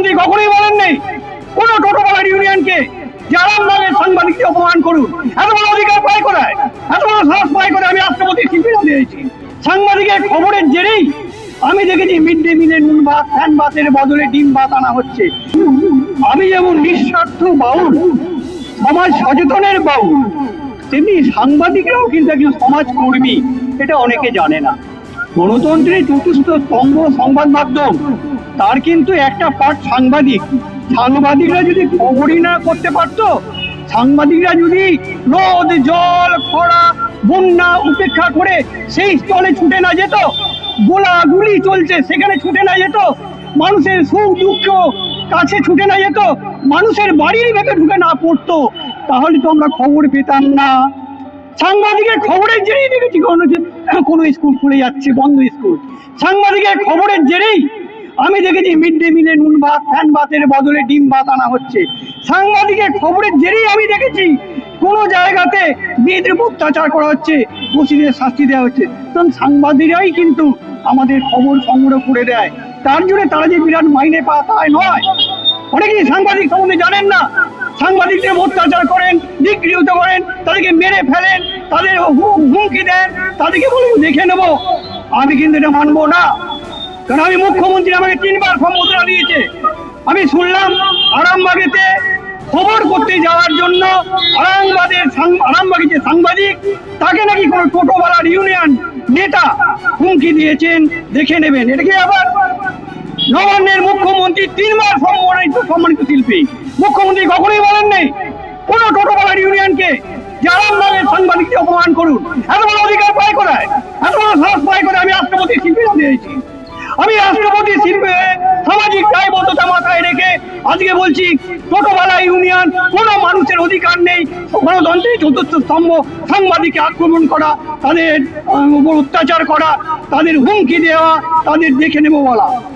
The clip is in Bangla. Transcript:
মুখ্যমন্ত্রী কখনোই বলেন নেই কোন টোটোওয়ালার ইউনিয়নকে যে আরামবাগের সাংবাদিককে অপমান করুন। এত বড় অধিকার পায় কোথায়, এত বড় সাহস পায় কোথায়? আমি রাষ্ট্রপতির শিল্পীরা দিয়েছি। সাংবাদিকের খবরের জেরেই আমি দেখেছি মিড ডে মিলে নুন ভাত ফ্যান ভাতের বদলে ডিম ভাত আনা হচ্ছে। আমি যেমন নিঃস্বার্থ বাউল, সমাজ সচেতনের বাউল, তেমনি সাংবাদিকরাও কিন্তু একজন সমাজ কর্মী। এটা অনেকে জানে না। গণতন্ত্রের চতুর্থ স্তম্ভ সংবাদ মাধ্যম, তার কিন্তু একটা পার্ট সাংবাদিক। সাংবাদিকরা যদি খবরই না করতে পারতো, সাংবাদিকরা যদি রোদ জল খরা বন্যা উপেক্ষা করে সেই স্থলে ছুটে না যেত, গোলাগুলি চলছে সেখানে ছুটে না যেত, মানুষের সুখ দুঃখ কাছে ছুটে না যেত, মানুষের বাড়ির ভেতরে ঢুকে না পড়তো, তাহলে তো আমরা খবর পেতাম না। সাংবাদিকের খবরের জেরেই দেখেছি কোনো স্কুল খুলে যাচ্ছে, বন্ধ স্কুল। সাংবাদিকের খবরের জেরেই আমি দেখেছি মিড ডে মিলে নুন ভাত ফ্যান ভাতের বদলে ডিম ভাত আনা হচ্ছে। সাংবাদিকের খবরের জেরেই আমি দেখেছি কোনো জায়গাতে মেয়েদের উপর অত্যাচার করা হচ্ছে, দোষীদের শাস্তি দেওয়া হচ্ছে। কারণ সাংবাদিকরাই কিন্তু আমাদের খবর সংগ্রহ করে দেয়। তার জন্য তারা যে বিরাট মাইনে পায় তাই নয়। অনেকেই সাংবাদিক সম্বন্ধে জানেন না। সাংবাদিকদের অত্যাচার করেন, নিগৃহীত করেন, তাদেরকে মেরে ফেলেন, তাদের হুমকি দেন, তাদেরকে বলুন দেখে নেবো। আমি কিন্তু এটা মানবো না। কারণ আমি মুখ্যমন্ত্রী আমাকে 3 বার সম্বোধনা দিয়েছে। আমি শুনলাম আরামবাগেতে খবর করতে যাওয়ার জন্য আরামবাগের যে সাংবাদিক, তাকে নাকি কোনো টোটোওয়ালার ইউনিয়ন নেতা হুমকি দিয়েছেন, দেখে নেবেন। এটা কি আবার নবান্নের মুখ্যমন্ত্রী 3 বার সম্মানিত শিল্পী, মুখ্যমন্ত্রী কখনোই বলেন নেই কোন টোটোওয়ালার ইউনিয়নকে যে আরামবাগের সাংবাদিককে অপমান করুন। এত বড় অধিকার পায় কোথায়, এত বড় সাহস পায় কোথায়? আমি রাষ্ট্রপতির শিল্পীরা দিয়েছি। আমি রাষ্ট্রপতির শিল্পে সামাজিক দায়বদ্ধতা মাথায় রেখে আজকে বলছি, টোটোওয়ালা ইউনিয়ন কোন মানুষের অধিকার নেই। গণতন্ত্রের চতুর্থ স্তম্ভ সাংবাদিককে আক্রমণ করা, তাদের উপর অত্যাচার করা, তাদের হুমকি দেওয়া, তাদের দেখে নেবো বলা।